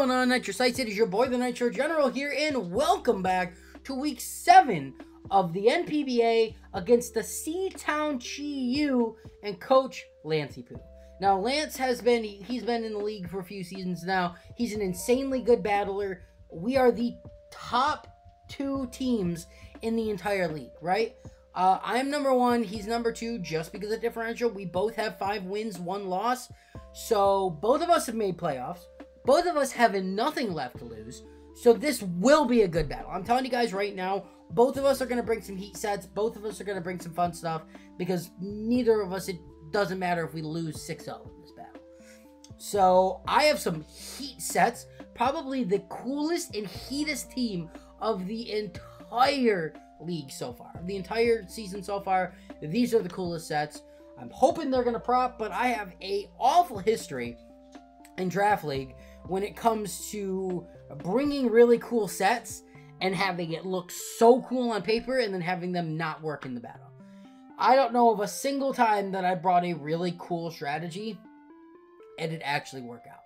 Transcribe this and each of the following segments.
going on, Nitrosites? It is your boy, the Nitro General here, and welcome back to Week 7 of the NPBA against the C-Town Chi-U and Coach Lancey Poo. Now, Lance he's been in the league for a few seasons now. He's an insanely good battler. We are the top 2 teams in the entire league, right? I'm number 1, he's number 2, just because of differential. We both have 5 wins, 1 loss. So, both of us have made playoffs. Both of us have nothing left to lose. So, this will be a good battle. I'm telling you guys right now, both of us are going to bring some heat sets. Both of us are going to bring some fun stuff. Because neither of us, it doesn't matter if we lose 6-0 in this battle. So, I have some heat sets. Probably the coolest and heatest team of the entire league so far. The entire season so far. These are the coolest sets. I'm hoping they're going to prop, but I have a awful history in Draft League when it comes to bringing really cool sets and having it look so cool on paper and then having them not work in the battle. I don't know of a single time that I brought a really cool strategy and it actually worked out.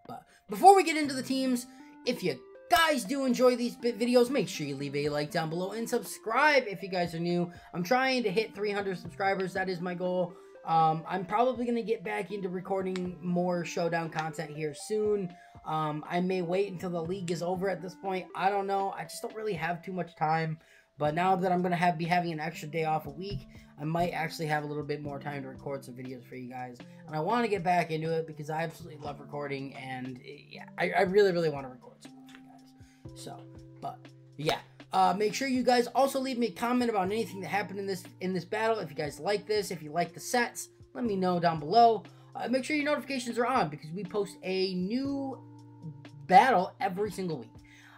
But before we get into the teams, if you guys do enjoy these videos, make sure you leave a like down below and subscribe if you guys are new. I'm trying to hit 300 subscribers. That is my goal. I'm probably going to get back into recording more Showdown content here soon. I may wait until the league is over at this point. I don't know. I just don't really have too much time. But now that I'm going to be having an extra day off a week, I might actually have a little bit more time to record some videos for you guys. And I want to get back into it because I absolutely love recording. And yeah, I really, really want to record some for you guys. So, but yeah. Make sure you guys also leave me a comment about anything that happened in this battle. If you guys like this, if you like the sets, let me know down below. Make sure your notifications are on because we post a new battle every single week.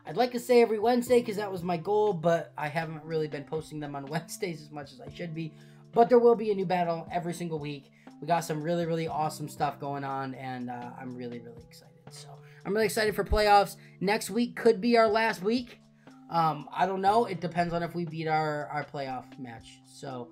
I'd like to say every Wednesday because that was my goal, but I haven't really been posting them on Wednesdays as much as I should be. But there will be a new battle every single week. We got some really, really awesome stuff going on, and I'm really, really excited. So I'm really excited for playoffs. Next week could be our last week. I don't know. It depends on if we beat our playoff match. So,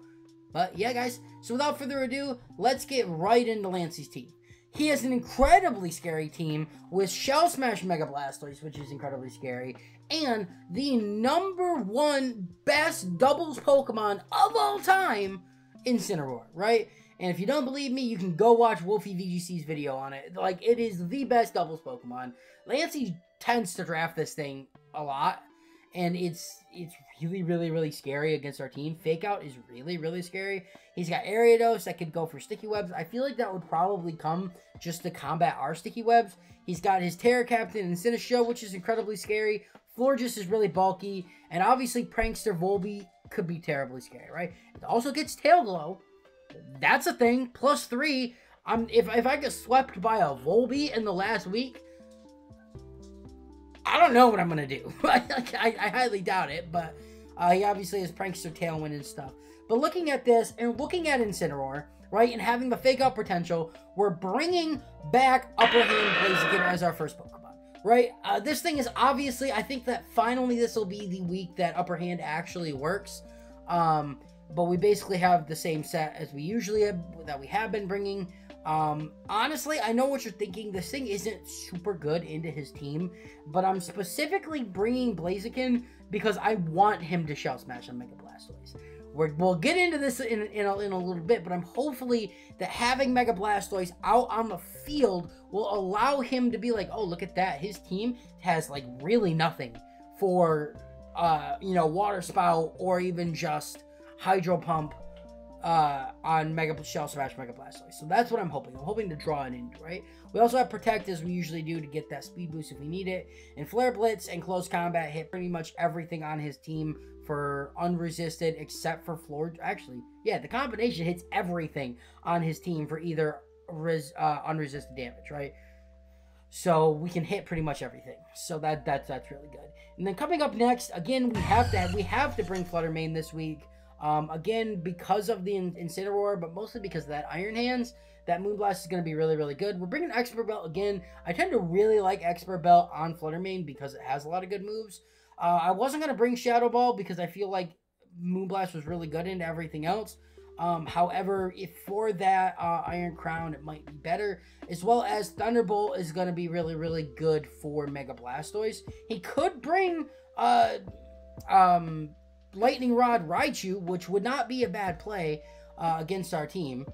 but yeah, guys. So without further ado, let's get right into Lancey's team. He has an incredibly scary team with Shell Smash Mega Blastoise, which is incredibly scary, and the #1 best doubles Pokemon of all time, Incineroar, right? And if you don't believe me, you can go watch Wolfie VGC's video on it. Like, it is the best doubles Pokemon. Lancey tends to draft this thing a lot. And it's really, really, really scary against our team. Fake Out is really, really scary. He's got Ariados that could go for Sticky Webs. I feel like that would probably come just to combat our Sticky Webs. He's got his Terra Captain and Sinistcha, which is incredibly scary. Florges is really bulky. And obviously, Prankster Volby could be terribly scary, right? It also gets Tail Glow. That's a thing. +3. If I get swept by a Volby in the last week, I don't know what I'm going to do. I highly doubt it, but he obviously has Prankster Tailwind and stuff. But looking at this and looking at Incineroar, right, and having the Fake Out potential, we're bringing back Upper Hand Blaziken as our first Pokemon, right? This thing is obviously, I think that finally this will be the week that Upper Hand actually works. But we basically have the same set as we usually have, that we have been bringing. Honestly, I know what you're thinking. This thing isn't super good into his team, but I'm specifically bringing Blaziken because I want him to Shell Smash on Mega Blastoise. We'll get into this in a little bit, but I'm hopefully that having Mega Blastoise out on the field will allow him to be like, oh, look at that. His team has, like, really nothing for, Water Spout or even just Hydro Pump on Shell Smash Mega Blastoise. So that's what I'm hoping. I'm hoping to draw it in, right? We also have Protect, as we usually do, to get that speed boost if we need it. And Flare Blitz and Close Combat hit pretty much everything on his team for unresisted, except for Floor. Actually, yeah, the combination hits everything on his team for either unresisted damage, right? So we can hit pretty much everything. So that's really good. And then coming up next, again, we have to bring Flutter Mane this week. Again, because of the Incineroar, but mostly because of that Iron Hands, that Moonblast is going to be really, really good. We're bringing Expert Belt again. I tend to really like Expert Belt on Flutter Mane because it has a lot of good moves. I wasn't going to bring Shadow Ball because I feel like Moonblast was really good into everything else. However, if for that Iron Crown, it might be better, as well as Thunderbolt is going to be really, really good for Mega Blastoise. He could bring Lightning Rod Raichu, which would not be a bad play against our team.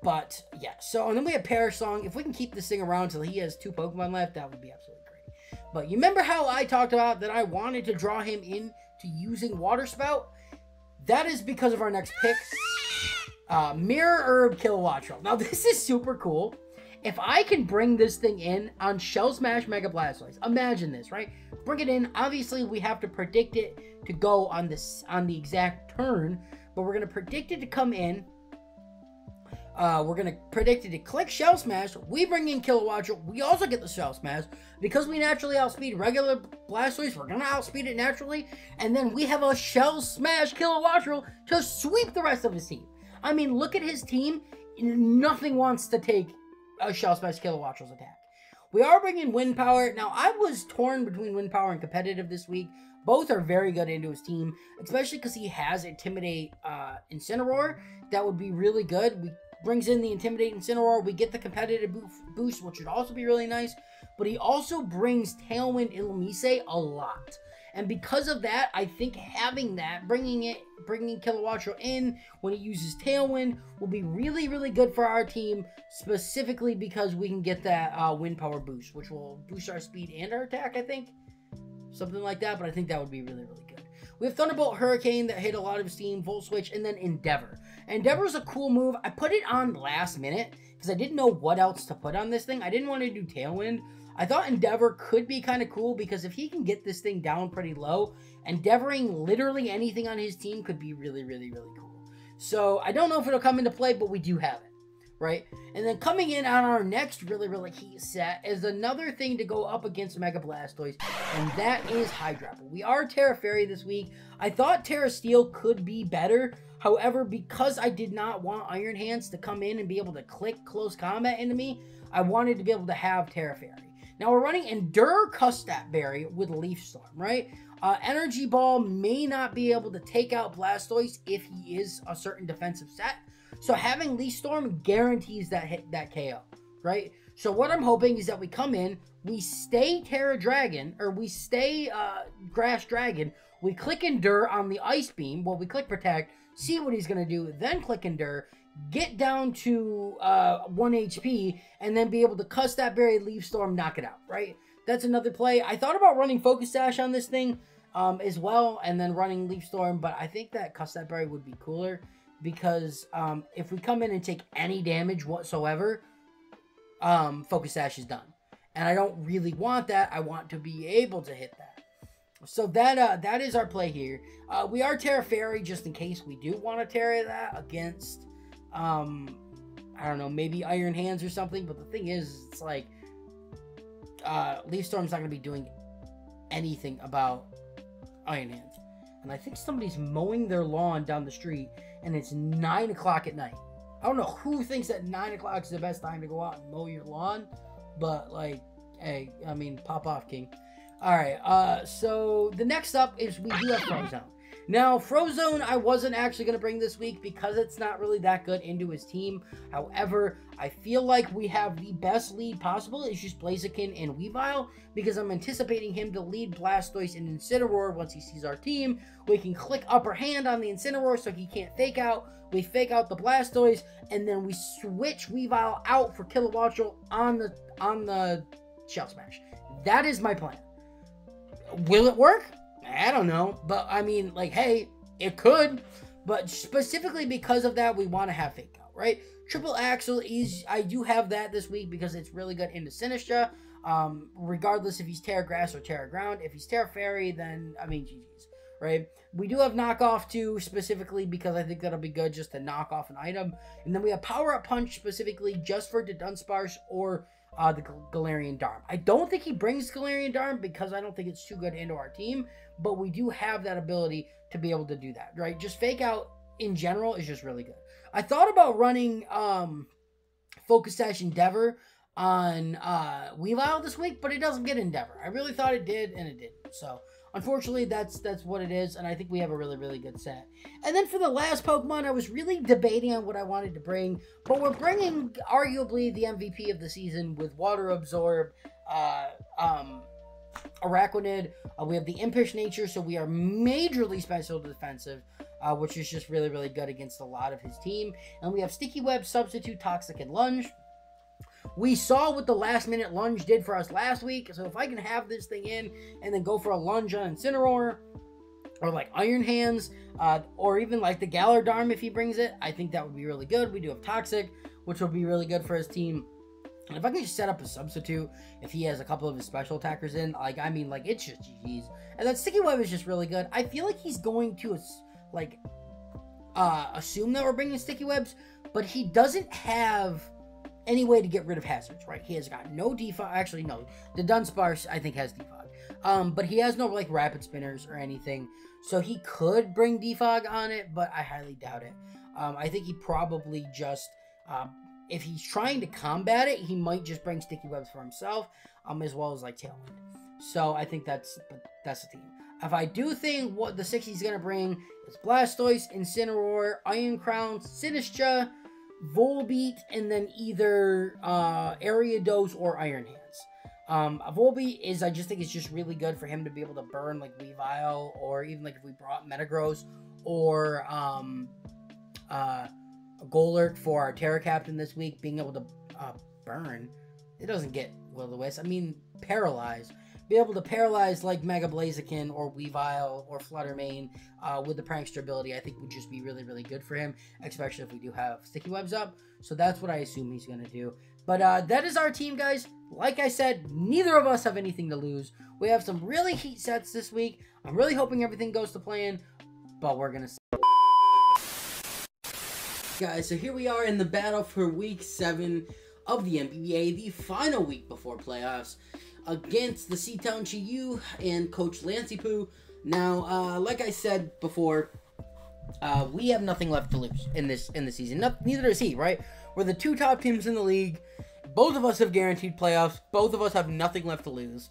But yeah, so and then we have Perish Song. If we can keep this thing around until he has 2 Pokemon left, that would be absolutely great. But you remember how I talked about that I wanted to draw him in to using Water Spout? That is because of our next pick, Mirror Herb Kilowattrel. Now this is super cool. If I can bring this thing in on Shell Smash Mega Blastoise, imagine this, right? Bring it in. Obviously, we have to predict it to go on the exact turn, but we're gonna predict it to come in. We're going to predict it to click Shell Smash. We bring in Kilowattrel. We also get the Shell Smash. Because we naturally outspeed regular Blastoise, we're going to outspeed it naturally. And then we have a Shell Smash Kilowattrel to sweep the rest of his team. I mean, look at his team. Nothing wants to take a Shell Smash Kilowattrel's attack. We are bringing Wind Power. Now, I was torn between Wind Power and Competitive this week. Both are very good into his team, especially because he has Intimidate Incineroar. That would be really good. Brings in the Intimidate Incineroar. We get the competitive boost, which would also be really nice. But he also brings Tailwind Illumise a lot. And because of that, I think having that, bringing Kilowattrel in when he uses Tailwind will be really, really good for our team. Specifically because we can get that Wind Power boost, which will boost our speed and our attack, I think. Something like that, but I think that would be really, really good. We have Thunderbolt, Hurricane that hit a lot of his team, Volt Switch, and then Endeavor. Endeavor is a cool move. I put it on last minute because I didn't know what else to put on this thing. I didn't want to do Tailwind. I thought Endeavor could be kind of cool because if he can get this thing down pretty low, Endeavoring literally anything on his team could be really, really, really cool. So I don't know if it'll come into play, but we do have it, right? And then coming in on our next really, really key set is another thing to go up against Mega Blastoise, and that is Hydrapple. We are Terra Fairy this week. I thought Terra Steel could be better. However, because I did not want Iron Hands to come in and be able to click close combat into me, I wanted to be able to have Terra Fairy. Now we're running Endure Custap Berry with Leaf Storm, right? Energy Ball may not be able to take out Blastoise if he is a certain defensive set. So having Leaf Storm guarantees that KO, right? So what I'm hoping is that we come in, we stay Terra Dragon, or we stay Grass Dragon, we click Endure on the Ice Beam, well, we click Protect, see what he's going to do, then click Endure, get down to 1 HP, and then be able to cuss that Berry, Leaf Storm, knock it out, right? That's another play. I thought about running Focus Sash on this thing as well, and then running Leaf Storm, but I think that Cuss That Berry would be cooler, because if we come in and take any damage whatsoever, Focus Sash is done. And I don't really want that. I want to be able to hit that. So that is our play here. We are Terra Fairy just in case we do want to Terra that against, I don't know, maybe Iron Hands or something. But the thing is, it's like, Leaf Storm's not going to be doing anything about Iron Hands. And I think somebody's mowing their lawn down the street, and it's 9 o'clock at night. I don't know who thinks that 9 o'clock is the best time to go out and mow your lawn, but, like, hey, I mean, pop off, King. Alright, so the next up is we do have Frozone. Now, Frozone I wasn't actually going to bring this week because it's not really that good into his team. However, I feel like we have the best lead possible. It's just Blaziken and Weavile, because I'm anticipating him to lead Blastoise and Incineroar once he sees our team. We can click Upper Hand on the Incineroar so he can't fake out. We fake out the Blastoise, and then we switch Weavile out for Kilowattrel on the Shell Smash. That is my plan. Will it work? I don't know, but I mean, like, hey, it could, but specifically because of that, we want to have Fake Out, right? Triple Axle is, I do have that this week because it's really good into Sinistra, regardless if he's Terra Grass or Terra Ground. If he's Terra Fairy, then, I mean, GG's, right? We do have Knockoff too, specifically because I think that'll be good just to knock off an item. And then we have Power Up Punch specifically just for the Dunsparce or the Galarian Darm. I don't think he brings Galarian Darm because I don't think it's too good into our team, but we do have that ability to be able to do that, right? Just Fake Out in general is just really good. I thought about running Focus Sash Endeavor on Weavile this week, but it doesn't get Endeavor. I really thought it did, and it didn't. So unfortunately, that's what it is, and I think we have a really, really good set. And then for the last Pokemon, I was really debating on what I wanted to bring, but we're bringing arguably the MVP of the season with Water Absorb, Araquanid. We have the Impish Nature, so we are majorly special defensive, which is just really, really good against a lot of his team. And we have Sticky Web, Substitute, Toxic, and Lunge. We saw what the last minute Lunge did for us last week, so if I can have this thing in and then go for a Lunge on Incineroar, or like Iron Hands, or even like the Galar if he brings it, I think that would be really good. We do have Toxic, which will be really good for his team. And if I can just set up a substitute, if he has a couple of his special attackers in, like, I mean, like, it's just GG's. And then Sticky Web is just really good. I feel like he's going to, like, assume that we're bringing Sticky Webs, but he doesn't have any way to get rid of hazards, right? He has got no defog. Actually, no. The Dunsparce, I think, has defog. But he has no, like, rapid spinners or anything. So he could bring defog on it, but I highly doubt it. I think he probably just... if he's trying to combat it, he might just bring Sticky Webs for himself, as well as, like, Tailwind. So I think that's the team. If I do think what the 6 he's going to bring is Blastoise, Incineroar, Iron Crown, Sinistcha, Volbeat, and then either Ariados or Iron Hands. Volbeat is, I just think it's just really good for him to be able to burn, like, Weavile, or even, like, if we brought Metagross, or, Golurk for our Terra Captain this week, being able to burn. It doesn't get Will-O-Wisp. I mean, paralyze. Be able to paralyze like Mega Blaziken or Weavile or Fluttermane with the Prankster ability, I think would just be really, really good for him, especially if we do have Sticky Webs up. So that's what I assume he's going to do. But that is our team, guys. Like I said, neither of us have anything to lose. We have some really heat sets this week. I'm really hoping everything goes to plan, but we're going to see. Guys, so here we are in the battle for Week 7 of the NPBA, the final week before playoffs, against the C-Town Chi-Yu and Coach Lancey-Poo. Now, like I said before, we have nothing left to lose in the season. Neither does he, right? We're the 2 top teams in the league. Both of us have guaranteed playoffs. Both of us have nothing left to lose.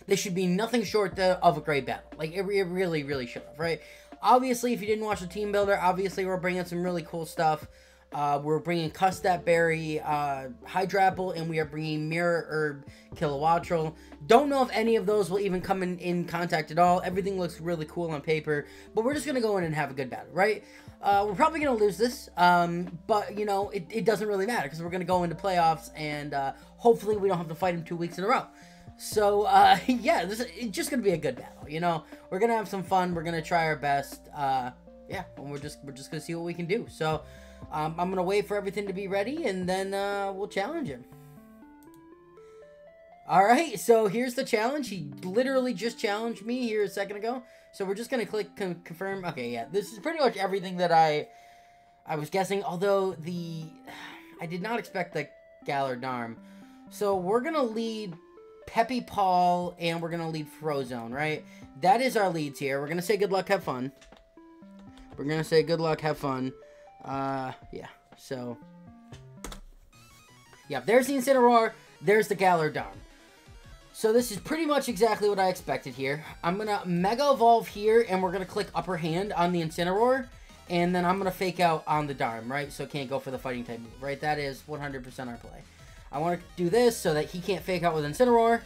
This should be nothing short of a great battle. Like, it really, really should have, right? Obviously, if you didn't watch the team builder, obviously we're bringing some really cool stuff. We're bringing Custap Berry, Hydrapple, and we are bringing Mirror Herb, Kilowattrel. Don't know if any of those will even come in contact at all. Everything looks really cool on paper, but we're just going to go in and have a good battle, right? We're probably going to lose this, but, you know, it doesn't really matter because we're going to go into playoffs, and hopefully we don't have to fight him 2 weeks in a row. So, yeah, it's just going to be a good battle, you know? We're going to have some fun. We're going to try our best. Yeah, and we're just going to see what we can do. So, I'm going to wait for everything to be ready, and then we'll challenge him. All right, so here's the challenge. He literally just challenged me here a second ago. So we're just going to click confirm. Okay, yeah, this is pretty much everything that I was guessing, although I did not expect the Galar. So we're going to lead Peppy Paul, and we're going to lead Frozone, right? That is our leads here. We're going to say good luck, have fun. We're going to say good luck, have fun. Yeah, so. Yeah, there's the Incineroar. There's the Galar. So this is pretty much exactly what I expected here. I'm going to Mega Evolve here, and we're going to click Upper Hand on the Incineroar. And then I'm going to Fake Out on the Darm, right? So it can't go for the Fighting type move, right? That is 100% our play. I want to do this so that he can't Fake Out with Incineroar.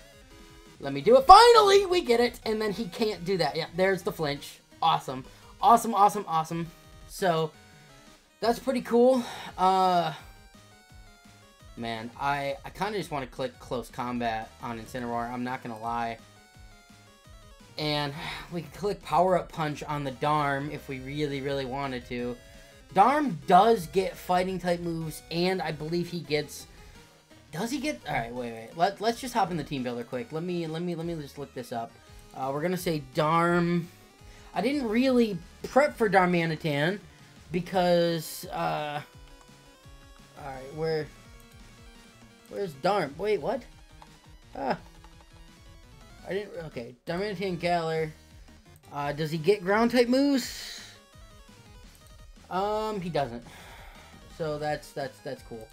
Let me do it. Finally, we get it. And then he can't do that. Yeah, there's the flinch. Awesome. Awesome, awesome, awesome. So, that's pretty cool. Man, I kind of just want to click Close Combat on Incineroar. I'm not going to lie. And we can click Power Up Punch on the Darm if we really, really wanted to. Darm does get Fighting type moves, and I believe he gets... Does he get... Alright, wait. Let's just hop in the team builder quick. Let me just look this up. We're going to say Darm. I didn't really prep for Darmanitan because... Alright, where's Darm? Wait, what? I didn't... Okay, Darmanitan Galar. Does he get ground type moves? He doesn't. So that's cool.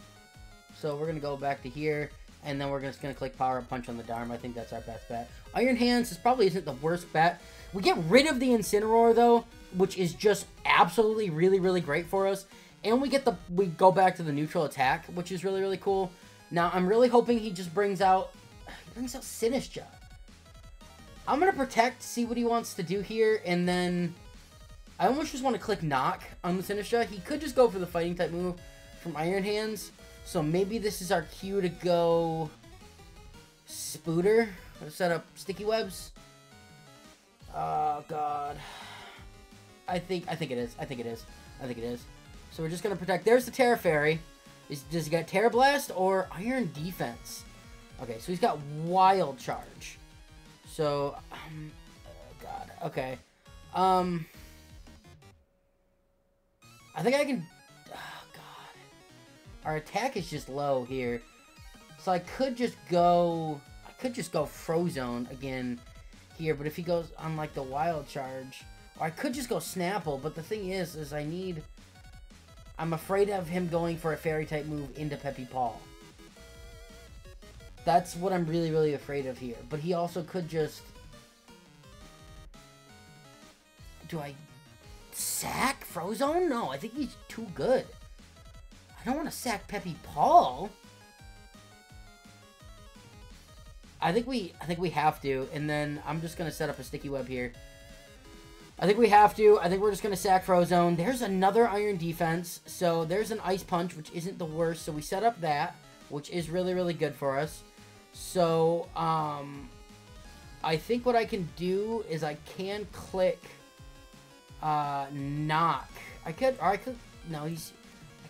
So we're going to go back to here. And then we're just going to click Power Up Punch on the Dharma. I think that's our best bet. Iron Hands, this probably isn't the worst bet. We get rid of the Incineroar, though, which is just absolutely really, really great for us. And we go back to the neutral attack, which is really, really cool. Now, I'm really hoping he just brings out Sinistcha. I'm going to Protect, see what he wants to do here, and then I almost just want to click Knock on the Sinistcha. He could just go for the Fighting type move from Iron Hands. So maybe this is our cue to go Spooter. Set up Sticky Webs. Oh, God. I think it is. I think it is. So we're just going to Protect. There's the Terra Fairy. Does he got Terra Blast or Iron Defense? Okay, so he's got Wild Charge. So, oh, God. Okay. I think I can... Our attack is just low here. So I could just go Frozone again here. But if he goes on like the Wild Charge, or I could just go Snapple. But the thing is I'm afraid of him going for a Fairy type move into Peppy Paw. That's what I'm really, really afraid of here. But he also could just... Do I sack Frozone? No, I think he's too good. I don't want to sack Peppy Paul. I think we have to, and then I'm just gonna set up a Sticky Web here. I think we have to. I think we're just gonna sack Frozone. There's another Iron Defense, so there's an Ice Punch, which isn't the worst. So we set up that, which is really, really good for us. So I think what I can do is I can click Knock. We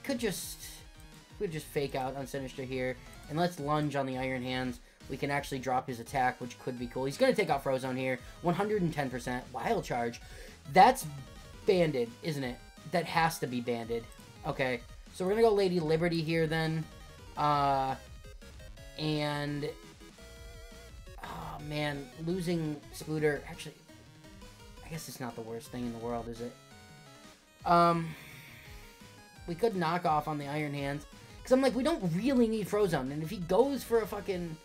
could just Fake Out on Sinistcha here, and let's Lunge on the Iron Hands. We can actually drop his attack, which could be cool. He's going to take out Frozone here. 110%. Wild Charge. That's banded, isn't it? That has to be banded. Okay, so we're going to go Lady Liberty here then. And... Oh, man. Losing Spooter... Actually, I guess it's not the worst thing in the world, is it? We could Knock off on the Iron Hands. Because I'm like, we don't really need Frozone. And if he goes for a fucking...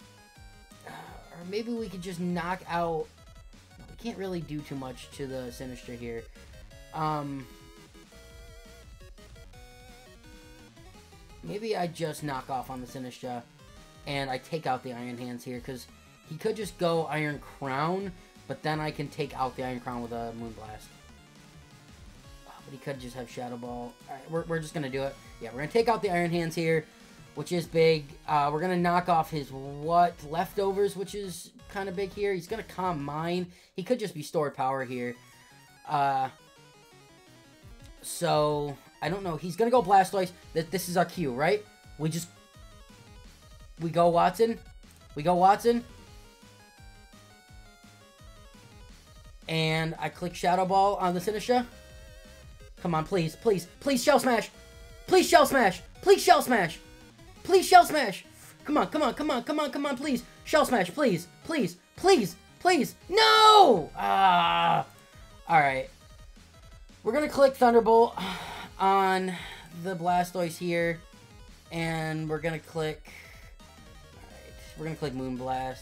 or maybe we could just knock out... No, we can't really do too much to the Sinistcha here. Maybe I just knock off on the Sinistcha. And I take out the Iron Hands here. Because he could just go Iron Crown. But then I can take out the Iron Crown with a Moonblast. But he could just have Shadow Ball. Alright, we're just going to do it. Yeah, we're going to take out the Iron Hands here, which is big. We're going to knock off his Leftovers, which is kind of big here. He's going to Calm Mind. He could just be Stored Power here. So, I don't know. He's going to go Blastoise. This is our cue, right? We go Watson. We go Watson. And I click Shadow Ball on the Sinistcha. Come on, please, please, please Shell Smash! Please Shell Smash! Please Shell Smash! Please Shell Smash! Come on, come on, come on, come on, come on, please! Shell Smash, please, please, please, please! No! Alright. We're gonna click Thunderbolt on the Blastoise here. And we're gonna click... Alright, we're gonna click Moonblast.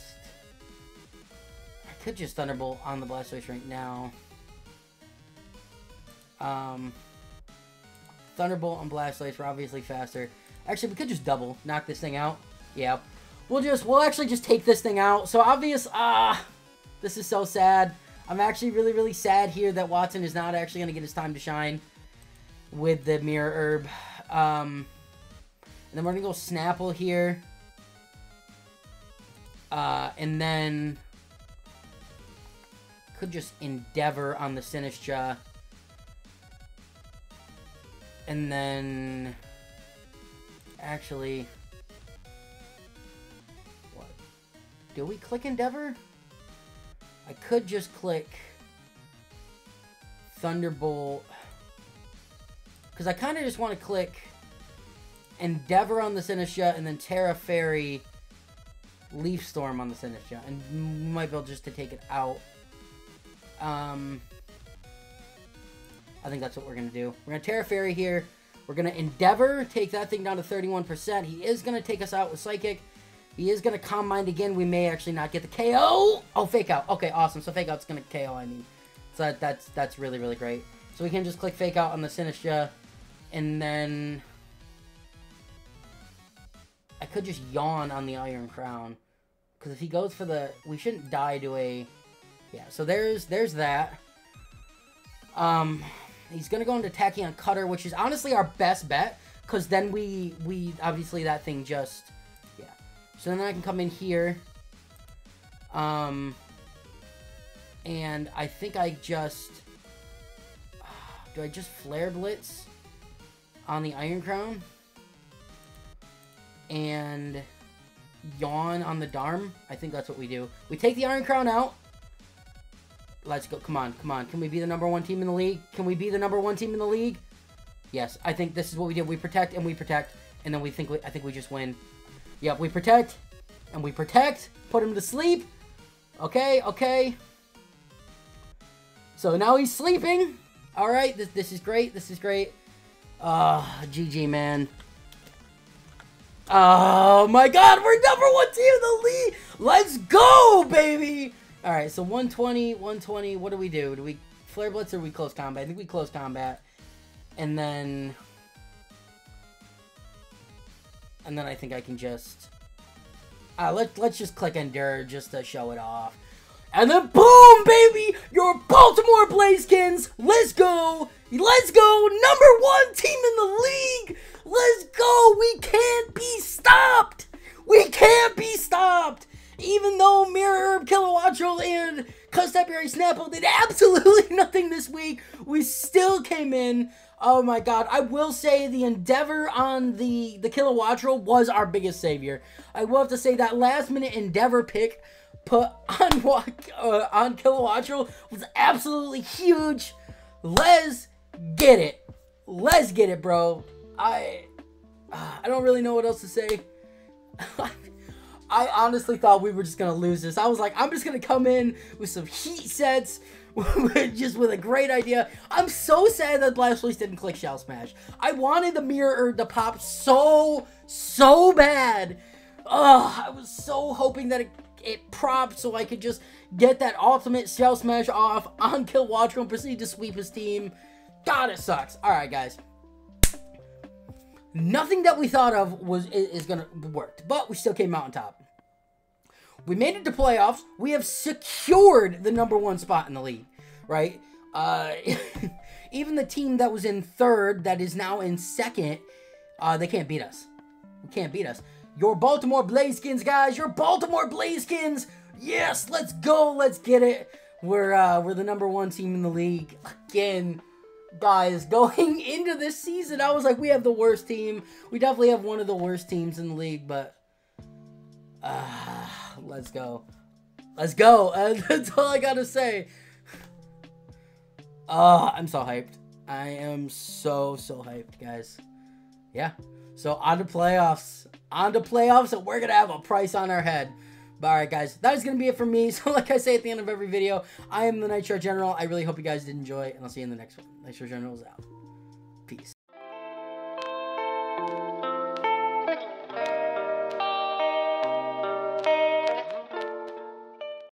I could just Thunderbolt on the Blastoise right now. Thunderbolt and Blastoise are obviously faster. Actually, we could just double knock this thing out. Yeah. We'll actually just take this thing out. So this is so sad. I'm actually really, really sad here that Watson is not actually going to get his time to shine with the Mirror Herb. And then we're going to go Snapple here. And then could just Endeavor on the Sinistcha. And then, actually, what? Do we click Endeavor? I could just click Thunderbolt. Because I kind of just want to click Endeavor on the Sinistcha and then Terra Fairy Leaf Storm on the Sinistcha. And we might be able just to take it out. I think that's what we're going to do. We're going to Terra Fairy here. We're going to Endeavor, take that thing down to 31%. He is going to take us out with Psychic. He is going to Combine again. We may actually not get the KO. Oh, Fake Out. Okay, awesome. So Fake Out's going to KO, I mean. So that's really, really great. So we can just click Fake Out on the Sinistra. And then I could just Yawn on the Iron Crown. Because if he goes for the... We shouldn't die to a... Yeah, so there's that. He's going to go into Tachyon Cutter, which is honestly our best bet. Because then we obviously that thing just... Yeah. So then I can come in here. And I think I just... Do I just Flare Blitz on the Iron Crown? And Yawn on the Darm? I think that's what we do. We take the Iron Crown out. Let's go. Come on, come on. Can we be the #1 team in the league? Can we be the #1 team in the league? Yes, I think this is what we did. We protect and we protect, and then I think we just win. Yep, we protect and we protect. Put him to sleep. Okay, okay. So now he's sleeping. All right, this is great. This is great. GG, man. Oh my God, we're #1 team in the league. Let's go, baby. All right, so 120, 120. What do we do? Do we Flare Blitz or we Close Combat? I think we Close Combat. And then I think I can just... let's just click Endure just to show it off. And then boom, baby! Your Baltimore Blazekins! Let's go! Let's go! #1 team in the league! Let's go! We can't be stopped! We can't be stopped! Even though Mirror Herb, Kilowattrel, and Constabulary Snapple did absolutely nothing this week, we still came in. Oh my God. I will say the Endeavor on the Kilowattrel was our biggest savior. I will have to say that last minute Endeavor pick put on Kilowattrel was absolutely huge. Let's get it. Let's get it, bro. I don't really know what else to say. I honestly thought we were just going to lose this. I was like, I'm just going to come in with some heat sets, just with a great idea. I'm so sad that Blast Release didn't click Shell Smash. I wanted the Mirror Herb to pop so bad. I was so hoping that it propped so I could just get that ultimate Shell Smash off on Kilowattrel and proceed to sweep his team. God, it sucks. All right, guys. Nothing that we thought of is gonna work, but we still came out on top. We made it to playoffs. We have secured the #1 spot in the league, right? Even the team that was in 3rd, that is now in 2nd, they can't beat us. They can't beat us. Your Baltimore Blazekins, guys. Your Baltimore Blazekins. Yes, let's go. Let's get it. We're the #1 team in the league again. Guys, going into this season, I was like, we have the worst team. We definitely have one of the worst teams in the league, but let's go. Let's go. That's all I gotta say. I'm so hyped. I am so hyped, guys. Yeah. So on to playoffs. On to playoffs, and we're gonna have a price on our head. But alright, guys, that is going to be it for me. So like I say at the end of every video, I am the Nitro General. I really hope you guys did enjoy, and I'll see you in the next one. Nitro General is out. Peace.